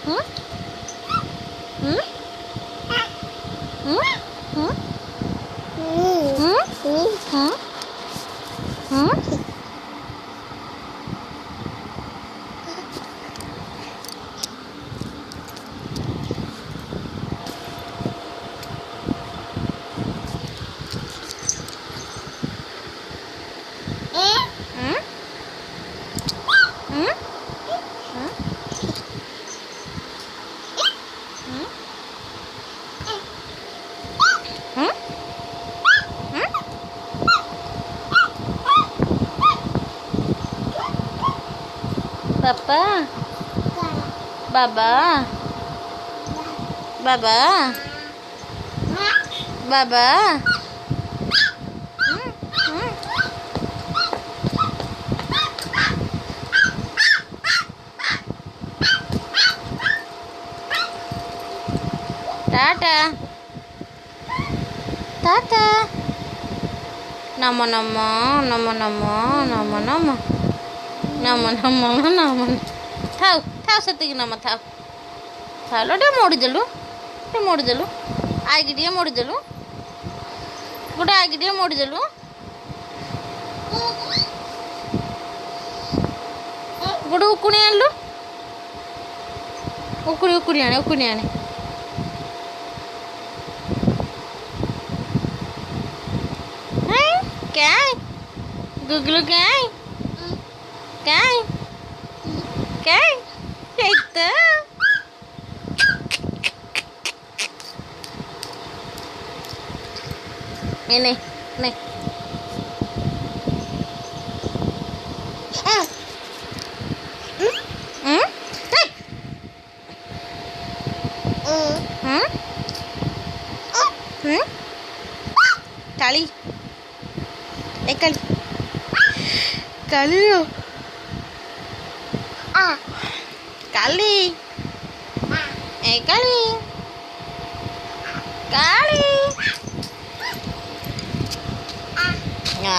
Hmm? Hmm? Hmm? Hmm? Hmm? Hmm? Hmm? Hmm? Hmm? Hmm? Hmm? Hmm? Hmm? Papa? Baba? Baba? Baba? Hmm? Hmm? Tata? Tata? Namo namo, namo namo, namo namo. Namo namo, namo. Thao, thao ସେତିକି ନମ ଥାଉ ଥାଉ ଟିକେ ମୋଡ଼ିଦେଲୁ ଆଇକି ଟିକେ ମୋଡ଼ିଦେଲୁ ଗୋଟେ ଆଇକି ଟିକେ ମୋଡ଼ିଦେଲୁ ଗୋଟେ ଉକୁଣି ଆଣିଲୁ ଉକୁଣି ଆଣେ କାଇଁ ଗୁଗୁଲୁ କାଇଁ ଏଇ ତ ଏ ନେ କାଳି ଏ କାଳି କାଲି ଏ କାଳି ଆ